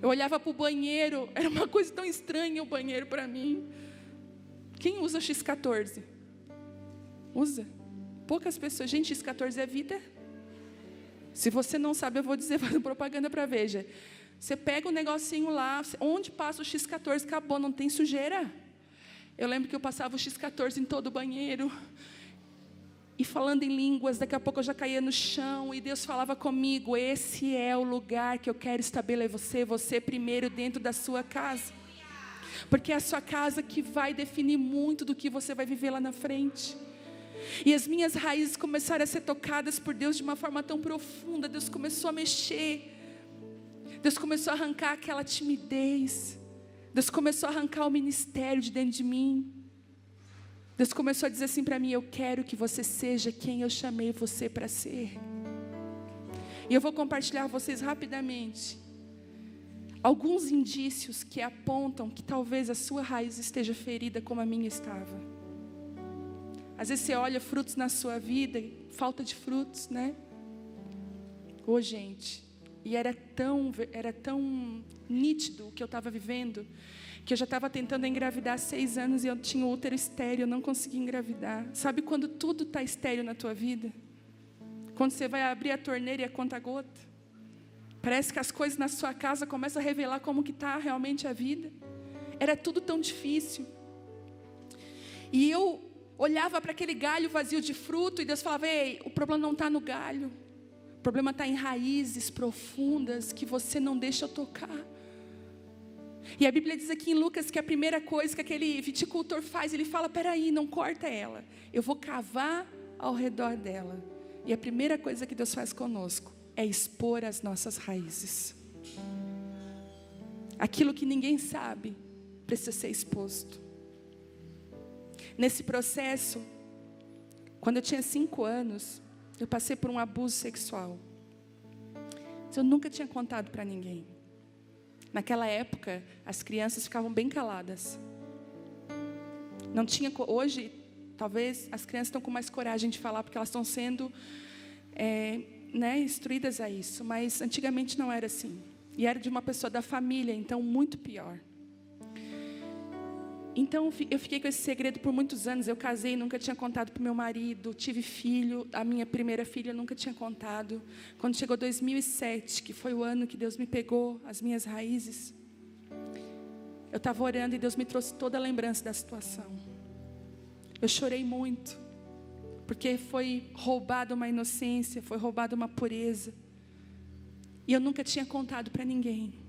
Eu olhava para o banheiro, era uma coisa tão estranha o banheiro para mim. Quem usa X14? Usa? Poucas pessoas. Gente, X14 é vida. Se você não sabe, eu vou dizer, fazendo propaganda para Veja. Você pega um negocinho lá, onde passa o X14, acabou, não tem sujeira. Eu lembro que eu passava o X14 em todo o banheiro. E falando em línguas, daqui a pouco eu já caía no chão. E Deus falava comigo, esse é o lugar que eu quero estabelecer você primeiro dentro da sua casa. Porque é a sua casa que vai definir muito do que você vai viver lá na frente. E as minhas raízes começaram a ser tocadas por Deus de uma forma tão profunda. Deus começou a mexer. Deus começou a arrancar aquela timidez. Deus começou a arrancar o ministério de dentro de mim. Deus começou a dizer assim para mim, eu quero que você seja quem eu chamei você para ser. E eu vou compartilhar com vocês rapidamente alguns indícios que apontam que talvez a sua raiz esteja ferida como a minha estava. Às vezes você olha frutos na sua vida, falta de frutos, né? Ô, gente, e era tão nítido o que eu estava vivendo, que eu já estava tentando engravidar há 6 anos e eu tinha o útero estéril, eu não conseguia engravidar. Sabe quando tudo está estéril na tua vida? Quando você vai abrir a torneira e a conta-gota? Parece que as coisas na sua casa começam a revelar como que está realmente a vida. Era tudo tão difícil. E eu olhava para aquele galho vazio de fruto e Deus falava, ei, o problema não está no galho. O problema está em raízes profundas que você não deixa tocar. E a Bíblia diz aqui em Lucas que a primeira coisa que aquele viticultor faz, ele fala, peraí, não corta ela. Eu vou cavar ao redor dela. E a primeira coisa que Deus faz conosco é expor as nossas raízes. Aquilo que ninguém sabe precisa ser exposto. Nesse processo, quando eu tinha 5 anos, eu passei por um abuso sexual. Eu nunca tinha contado para ninguém. Naquela época, as crianças ficavam bem caladas. Não tinha, hoje, talvez as crianças estão com mais coragem de falar, porque elas estão sendo instruídas a isso. Mas antigamente não era assim. E era de uma pessoa da família, então muito pior. Então eu fiquei com esse segredo por muitos anos. Eu casei, nunca tinha contado para o meu marido. Tive filho, a minha primeira filha nunca tinha contado. Quando chegou 2007, que foi o ano que Deus me pegou, as minhas raízes, eu estava orando e Deus me trouxe toda a lembrança da situação. Eu chorei muito, porque foi roubada uma inocência, foi roubada uma pureza. E eu nunca tinha contado para ninguém.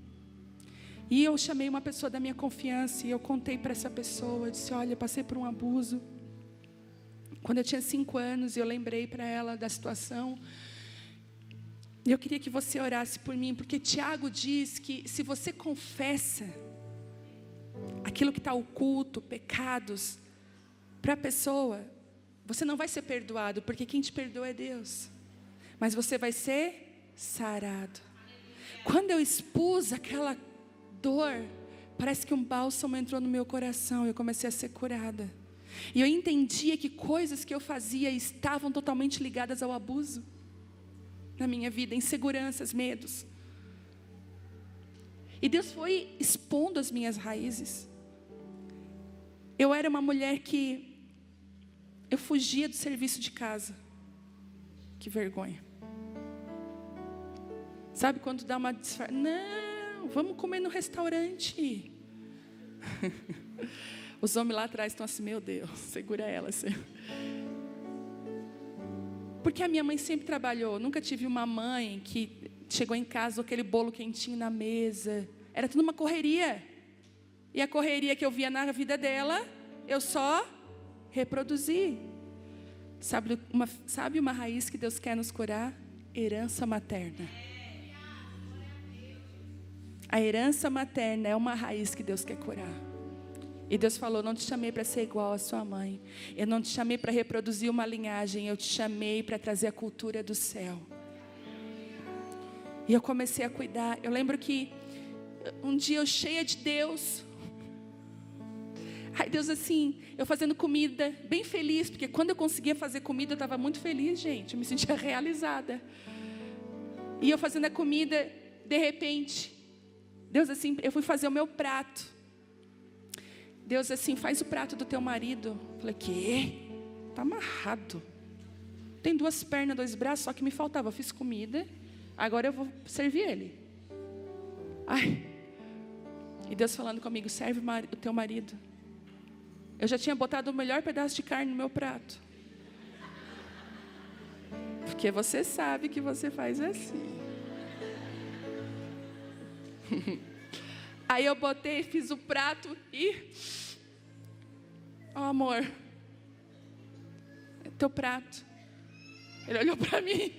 E eu chamei uma pessoa da minha confiança e eu contei para essa pessoa. Eu disse, olha, eu passei por um abuso. Quando eu tinha 5 anos, eu lembrei para ela da situação. E eu queria que você orasse por mim, porque Tiago diz que se você confessa aquilo que está oculto, pecados, para a pessoa, você não vai ser perdoado, porque quem te perdoa é Deus. Mas você vai ser sarado. Quando eu expus aquela dor, parece que um bálsamo entrou no meu coração e eu comecei a ser curada. E eu entendia que coisas que eu fazia estavam totalmente ligadas ao abuso na minha vida, inseguranças, medos. E Deus foi expondo as minhas raízes. Eu era uma mulher que eu fugia do serviço de casa. Que vergonha. Sabe quando dá uma não, vamos comer no restaurante. Os homens lá atrás estão assim, meu Deus, segura ela, Senhor. Porque a minha mãe sempre trabalhou. Nunca tive uma mãe que chegou em casa com aquele bolo quentinho na mesa. Era tudo uma correria. E a correria que eu via na vida dela, eu só reproduzi. Sabe uma raiz que Deus quer nos curar? Herança materna. A herança materna é uma raiz que Deus quer curar. E Deus falou, não te chamei para ser igual à sua mãe. Eu não te chamei para reproduzir uma linhagem. Eu te chamei para trazer a cultura do céu. E eu comecei a cuidar. Eu lembro que um dia eu cheia de Deus. Ai, Deus assim, eu fazendo comida, bem feliz. Porque quando eu conseguia fazer comida, eu estava muito feliz, gente. Eu me sentia realizada. E eu fazendo a comida, de repente, Deus assim, eu fui fazer o meu prato. Deus assim, faz o prato do teu marido. Eu falei, quê? Está amarrado. Tem 2 pernas, 2 braços, só que me faltava. Eu fiz comida, agora eu vou servir ele. Ai. E Deus falando comigo, serve o teu marido. Eu já tinha botado o melhor pedaço de carne no meu prato. Porque você sabe que você faz assim. Aí eu botei, fiz o prato e... Ó, amor, é teu prato. Ele olhou para mim.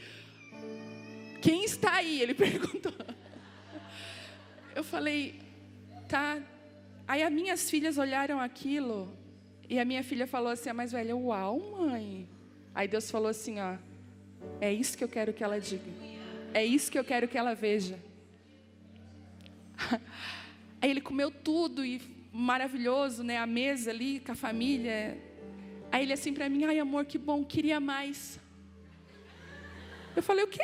Quem está aí? Ele perguntou. Eu falei, tá. Aí as minhas filhas olharam aquilo. E a minha filha falou assim, a mais velha, uau, mãe. Aí Deus falou assim, ó, é isso que eu quero que ela diga. É isso que eu quero que ela veja. Aí ele comeu tudo e maravilhoso, né? A mesa ali com a família. Aí ele assim para mim, ai amor, que bom, queria mais. Eu falei, o quê?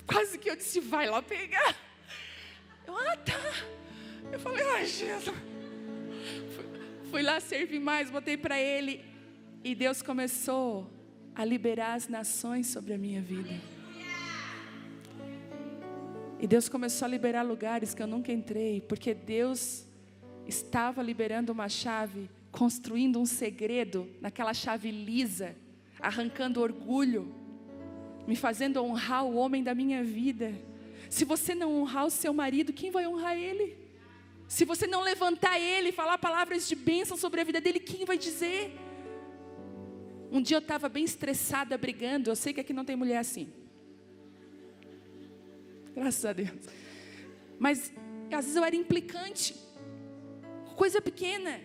Quase que eu disse, vai lá pegar. Eu, tá. Eu falei, ai Jesus. Fui lá servir mais, botei para ele. E Deus começou a liberar as nações sobre a minha vida. E Deus começou a liberar lugares que eu nunca entrei, porque Deus estava liberando uma chave, construindo um segredo naquela chave lisa, arrancando orgulho, me fazendo honrar o homem da minha vida. Se você não honrar o seu marido, quem vai honrar ele? Se você não levantar ele, falar palavras de bênção sobre a vida dele, quem vai dizer? Um dia eu estava bem estressada, brigando. Eu sei que aqui não tem mulher assim. Graças a Deus. Mas às vezes eu era implicante. Coisa pequena.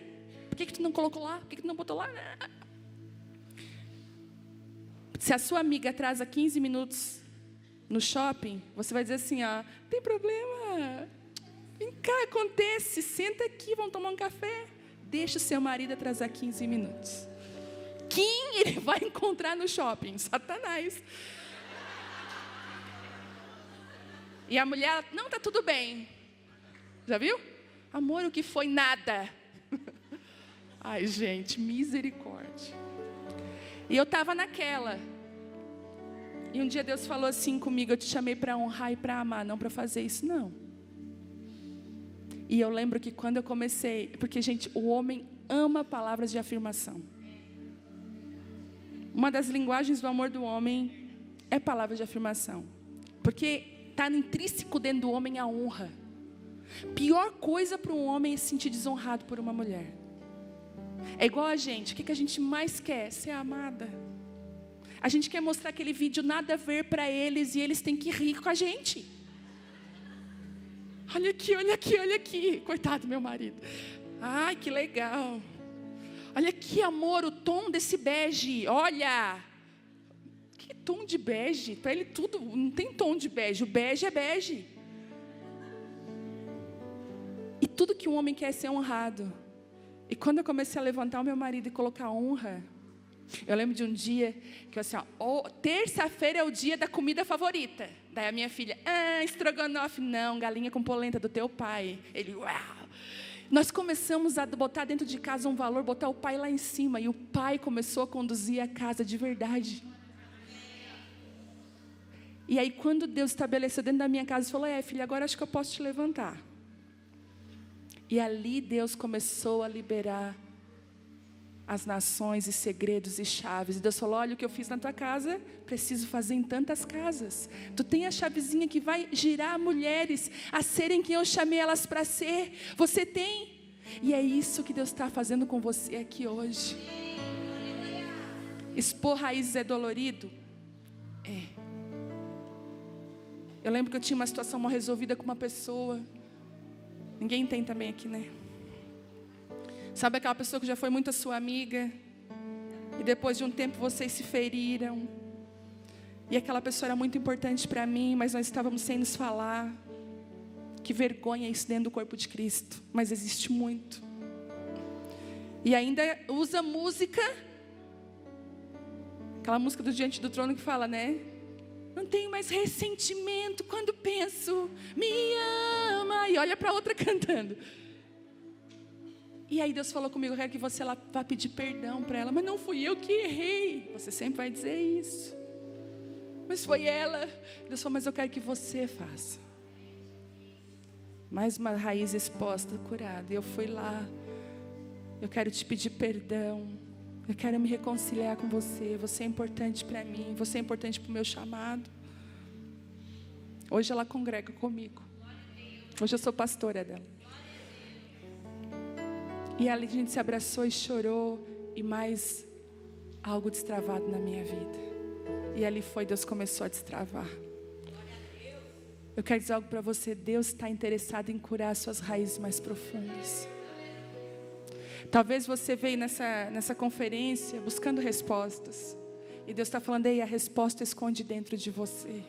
Por que tu não colocou lá? Por que tu não botou lá? Se a sua amiga atrasa 15 minutos no shopping, você vai dizer assim, ó, tem problema. Vem cá, acontece. Senta aqui, vamos tomar um café. Deixa o seu marido atrasar 15 minutos. Quem ele vai encontrar no shopping? Satanás. E a mulher, não, tá tudo bem. Já viu? Amor, o que foi? Nada. Ai, gente, misericórdia. E eu estava naquela. E um dia Deus falou assim comigo, eu te chamei para honrar e para amar, não para fazer isso, não. E eu lembro que quando eu comecei, porque, gente, o homem ama palavras de afirmação. Uma das linguagens do amor do homem é palavras de afirmação. Porque está intrínseco dentro do homem a honra. Pior coisa para um homem é se sentir desonrado por uma mulher. É igual a gente. O que a gente mais quer? Ser amada. A gente quer mostrar aquele vídeo nada a ver para eles e eles têm que rir com a gente. Olha aqui, olha aqui, olha aqui. Coitado do meu marido. Ai, que legal. Olha que amor, o tom desse bege. Olha. Que tom de bege? Para ele tudo, não tem tom de bege. O bege é bege. E tudo que um homem quer é ser honrado. E quando eu comecei a levantar o meu marido e colocar honra, eu lembro de um dia que eu assim, terça-feira é o dia da comida favorita. Daí a minha filha, estrogonofe, não, galinha com polenta do teu pai. Ele, uau. Nós começamos a botar dentro de casa um valor, botar o pai lá em cima. E o pai começou a conduzir a casa de verdade. E aí quando Deus estabeleceu dentro da minha casa, ele falou, filha, agora acho que eu posso te levantar. E ali Deus começou a liberar as nações e segredos e chaves. E Deus falou, olha o que eu fiz na tua casa, preciso fazer em tantas casas. Tu tem a chavezinha que vai girar mulheres a serem quem eu chamei elas para ser. Você tem. E é isso que Deus está fazendo com você aqui hoje. Expor raízes é dolorido? É. Eu lembro que eu tinha uma situação mal resolvida com uma pessoa. Ninguém tem também aqui, né? Sabe aquela pessoa que já foi muito a sua amiga e depois de um tempo vocês se feriram e aquela pessoa era muito importante para mim, mas nós estávamos sem nos falar. Que vergonha isso dentro do corpo de Cristo, mas existe muito. E ainda usa música, aquela música do Diante do Trono que fala, né? Não tenho mais ressentimento quando penso, me ama, e olha para outra cantando. E aí Deus falou comigo, eu quero que você lá vá pedir perdão para ela. Mas não fui eu que errei. Você sempre vai dizer isso. Mas foi ela. Deus falou, mas eu quero que você faça. Mais uma raiz exposta, curada. E eu fui lá. Eu quero te pedir perdão. Eu quero me reconciliar com você. Você é importante para mim. Você é importante para o meu chamado. Hoje ela congrega comigo. Hoje eu sou pastora dela. E ali a gente se abraçou e chorou. E mais algo destravado na minha vida. E ali foi, Deus começou a destravar. Eu quero dizer algo para você. Deus está interessado em curar as suas raízes mais profundas. Talvez você veio nessa conferência buscando respostas. E Deus está falando, ei, a resposta esconde dentro de você.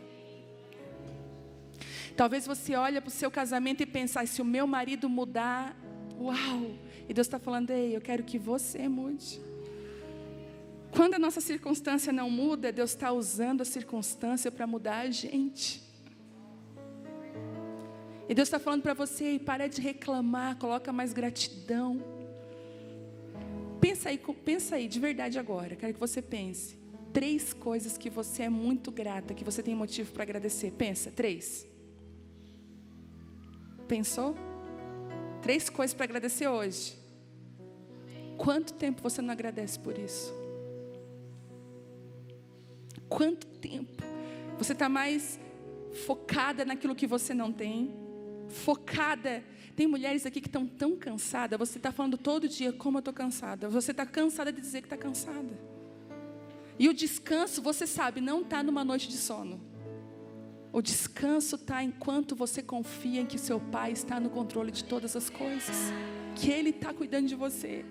Talvez você olhe para o seu casamento e pense, se o meu marido mudar, uau. E Deus está falando, ei, eu quero que você mude. Quando a nossa circunstância não muda, Deus está usando a circunstância para mudar a gente. E Deus está falando para você, ei, para de reclamar, coloca mais gratidão. Pensa aí, de verdade agora, quero que você pense. 3 coisas que você é muito grata, que você tem motivo para agradecer. Pensa, 3. Pensou? 3 coisas para agradecer hoje. Quanto tempo você não agradece por isso? Quanto tempo? Você está mais focada naquilo que você não tem? Focada. Tem mulheres aqui que estão tão cansadas. Você está falando todo dia, como eu estou cansada. Você está cansada de dizer que está cansada. E o descanso, você sabe, não está numa noite de sono. O descanso está enquanto você confia em que seu Pai está no controle de todas as coisas. Que Ele está cuidando de você.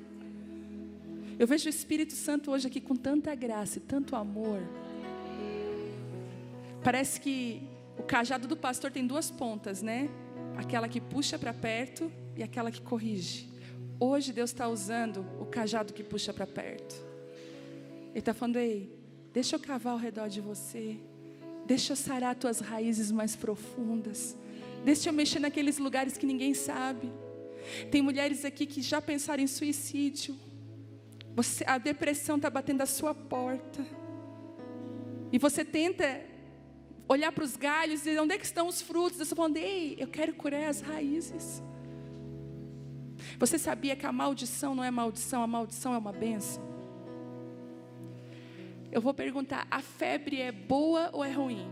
Eu vejo o Espírito Santo hoje aqui com tanta graça e tanto amor. Parece que o cajado do pastor tem 2 pontas, né? Aquela que puxa para perto e aquela que corrige. Hoje Deus está usando o cajado que puxa para perto. Ele está falando, ei, deixa eu cavar ao redor de você. Deixa eu sarar tuas raízes mais profundas. Deixa eu mexer naqueles lugares que ninguém sabe. Tem mulheres aqui que já pensaram em suicídio. A depressão está batendo a sua porta. E você tenta olhar para os galhos e dizer, onde é que estão os frutos? Eu estou falando, ei, eu quero curar as raízes. Você sabia que a maldição não é maldição, a maldição é uma bênção? Eu vou perguntar, a febre é boa ou é ruim?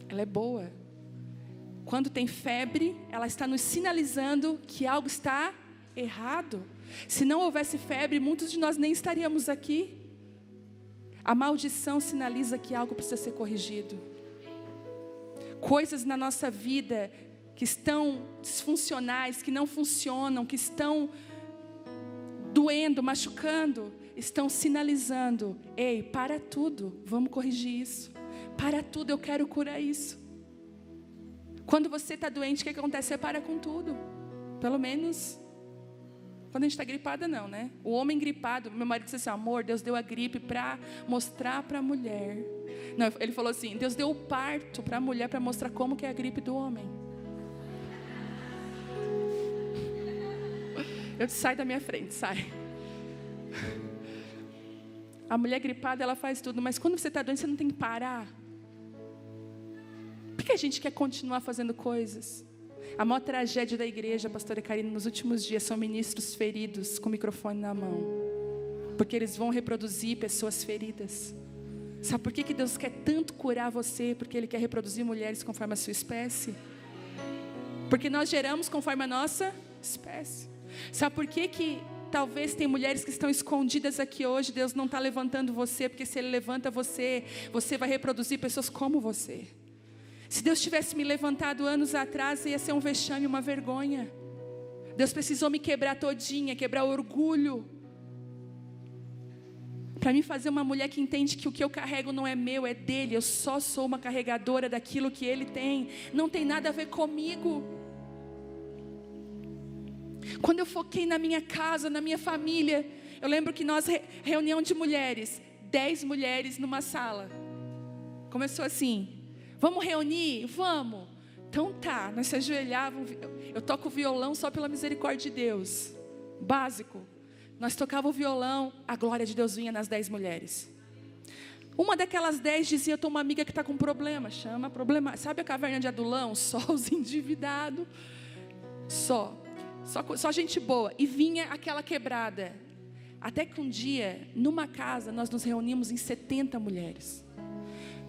Ela é boa. Quando tem febre, ela está nos sinalizando que algo está errado. Se não houvesse febre, muitos de nós nem estaríamos aqui. A maldição sinaliza que algo precisa ser corrigido. Coisas na nossa vida que estão disfuncionais, que não funcionam, que estão doendo, machucando, estão sinalizando: ei, para tudo, vamos corrigir isso. Para tudo, eu quero curar isso. Quando você está doente, o que acontece? Você para com tudo. Pelo menos quando a gente está gripada, não, né? O homem gripado, meu marido disse assim: amor, Deus deu a gripe para mostrar para a mulher. Não, ele falou assim: Deus deu o parto para a mulher para mostrar como que é a gripe do homem. Eu disse: sai da minha frente, sai. A mulher gripada, ela faz tudo, mas quando você está doente, você não tem que parar. Por que a gente quer continuar fazendo coisas? A maior tragédia da igreja, pastora Karine, nos últimos dias, são ministros feridos com o microfone na mão. Porque eles vão reproduzir pessoas feridas. Sabe por que Deus quer tanto curar você? Porque Ele quer reproduzir mulheres conforme a sua espécie. Porque nós geramos conforme a nossa espécie. Sabe por que talvez tem mulheres que estão escondidas aqui hoje? Deus não está levantando você, porque se Ele levanta você, você vai reproduzir pessoas como você. Se Deus tivesse me levantado anos atrás, ia ser um vexame, uma vergonha. Deus precisou me quebrar todinha, quebrar o orgulho, para mim fazer uma mulher que entende que o que eu carrego não é meu, é dele. Eu só sou uma carregadora daquilo que Ele tem. Não tem nada a ver comigo. Quando eu foquei na minha casa, na minha família, eu lembro que nós, reunião de mulheres, 10 mulheres numa sala. Começou assim: vamos reunir? Vamos. Então tá, nós se ajoelhávamos. Eu toco violão só pela misericórdia de Deus. Básico. Nós tocávamos o violão, a glória de Deus vinha nas 10 mulheres. Uma daquelas 10 dizia: eu tenho uma amiga que está com problema. Chama problema. Sabe a caverna de Adulão? Só os endividados. Só gente boa. E vinha aquela quebrada. Até que um dia, numa casa, nós nos reunimos em 70 mulheres.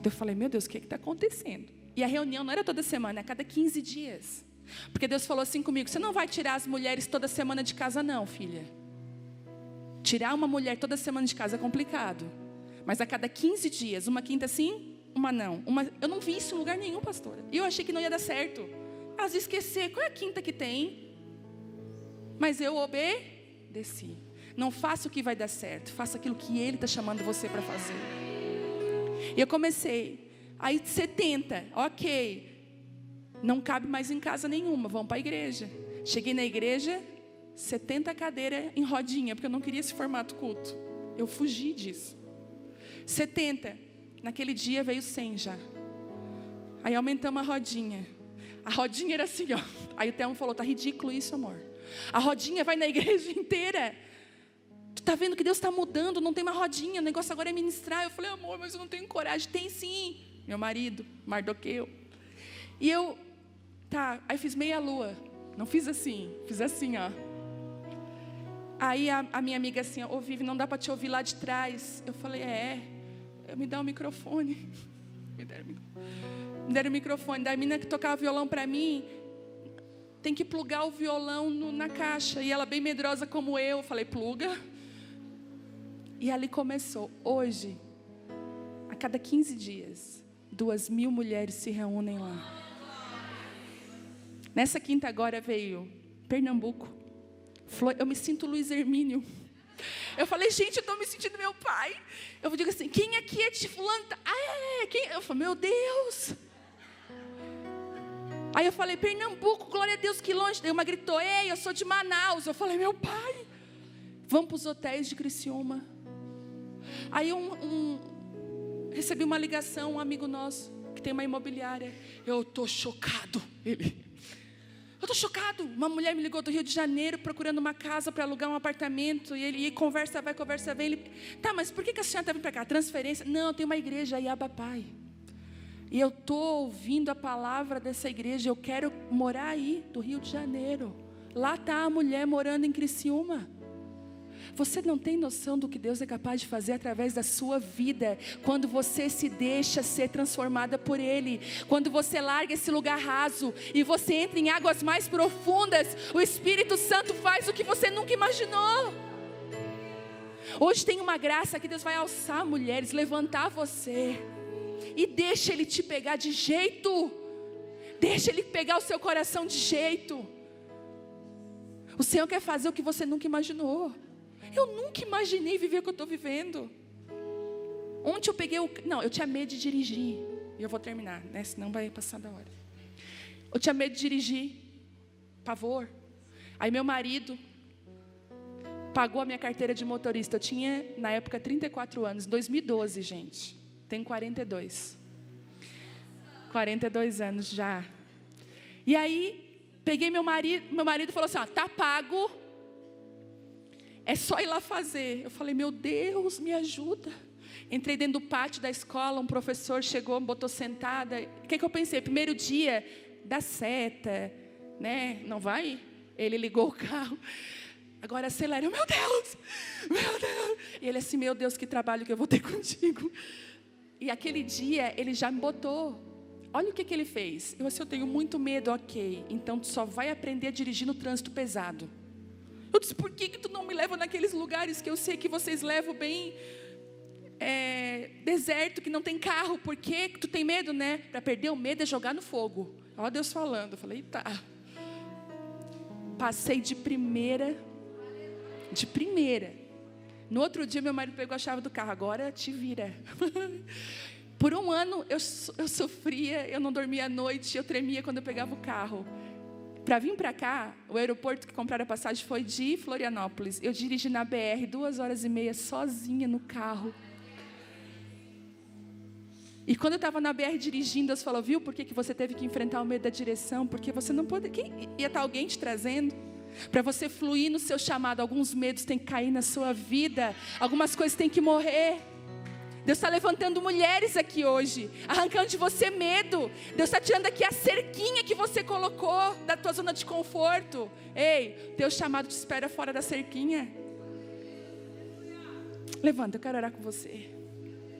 Eu falei: meu Deus, o que está acontecendo? E a reunião não era toda semana, era a cada 15 dias. Porque Deus falou assim comigo: você não vai tirar as mulheres toda semana de casa não, filha. Tirar uma mulher toda semana de casa é complicado. Mas a cada 15 dias, uma quinta sim, uma não. Eu não vi isso em lugar nenhum, pastora. E eu achei que não ia dar certo. Às vezes esquecer, qual é a quinta que tem? Mas eu obedeci. Não faça o que vai dar certo, faça aquilo que Ele está chamando você para fazer. E eu comecei. Aí 70, ok. Não cabe mais em casa nenhuma, vamos para a igreja. Cheguei na igreja, 70 cadeiras em rodinha, porque eu não queria esse formato culto. Eu fugi disso. 70, naquele dia veio 100 já. Aí aumentamos a rodinha. A rodinha era assim, ó. Aí o Telmo falou: tá ridículo isso, amor. A rodinha vai na igreja inteira. Tu tá vendo que Deus está mudando, não tem uma rodinha, o negócio agora é ministrar. Eu falei: amor, mas eu não tenho coragem. Tem sim. Meu marido, Mardoqueu. E eu, tá, aí fiz meia lua. Não fiz assim, fiz assim, ó. Aí a minha amiga assim: ô Vivi, não dá para te ouvir lá de trás. Eu falei: me dá o microfone. Me deram o microfone. Da menina que tocava violão para mim, tem que plugar o violão na caixa. E ela bem medrosa como eu falei: pluga. E ali começou. Hoje, a cada 15 dias, 2.000 mulheres se reúnem lá. Nessa quinta agora veio Pernambuco. Eu me sinto Luiz Hermínio. Eu falei: gente, eu estou me sentindo meu pai. Eu digo assim: quem aqui é de fulano? Quem? Eu falei: meu Deus. Aí eu falei: Pernambuco, glória a Deus, que longe. Daí uma gritou: ei, eu sou de Manaus. Eu falei: meu pai. Vamos para os hotéis de Criciúma. Aí recebi uma ligação, um amigo nosso, que tem uma imobiliária. Eu estou chocado. Eu estou chocado. Uma mulher me ligou do Rio de Janeiro procurando uma casa para alugar um apartamento. E ele conversa vai, conversa vem. Tá, mas por que a senhora está vindo para cá? Transferência? Não, tem uma igreja aí, Abapai. E eu estou ouvindo a palavra dessa igreja. Eu quero morar aí, do Rio de Janeiro. Lá está a mulher morando em Criciúma. Você não tem noção do que Deus é capaz de fazer através da sua vida, quando você se deixa ser transformada por Ele. Quando você larga esse lugar raso e você entra em águas mais profundas, o Espírito Santo faz o que você nunca imaginou. Hoje tem uma graça que Deus vai alçar mulheres, levantar você. E deixa Ele te pegar de jeito. Deixa Ele pegar o seu coração de jeito. O Senhor quer fazer o que você nunca imaginou. Eu nunca imaginei viver o que eu estou vivendo. Ontem eu peguei Não, eu tinha medo de dirigir. E eu vou terminar, né? Senão vai passar da hora. Eu tinha medo de dirigir. Pavor. Aí meu marido pagou a minha carteira de motorista. Eu tinha, na época, 34 anos. 2012, gente. Tenho 42. 42 anos já. E aí, peguei meu marido falou assim, tá pago. É só ir lá fazer. Eu falei, meu Deus, me ajuda. Entrei dentro do pátio da escola, um professor chegou, me botou sentada. O que eu pensei? Primeiro dia, dá seta, né? Não vai? Ele ligou o carro. Agora acelera. Meu Deus, meu Deus. E ele assim, meu Deus, que trabalho que eu vou ter contigo. E aquele dia, ele já me botou. Olha o que ele fez. Eu tenho muito medo, ok. Então, tu só vai aprender a dirigir no trânsito pesado. Eu disse, por que tu não me leva naqueles lugares que eu sei que vocês levam bem... deserto, que não tem carro? Por que tu tem medo, né? Para perder o medo é jogar no fogo. Olha Deus falando. Eu falei, tá. Passei de primeira. No outro dia meu marido pegou a chave do carro. Agora te vira. Por um ano eu sofria, eu não dormia à noite, eu tremia quando eu pegava o carro. Para vir para cá, o aeroporto que compraram a passagem foi de Florianópolis. Eu dirigi na BR 2h30 sozinha no carro. E quando eu estava na BR dirigindo, Deus falou, viu por que você teve que enfrentar o medo da direção? Porque você não pode... Ia estar alguém te trazendo? Para você fluir no seu chamado, alguns medos têm que cair na sua vida. Algumas coisas têm que morrer. Deus está levantando mulheres aqui hoje, arrancando de você medo. Deus está tirando aqui a cerquinha que você colocou da tua zona de conforto. Ei, teu chamado te espera fora da cerquinha. Levanta, eu quero orar com você.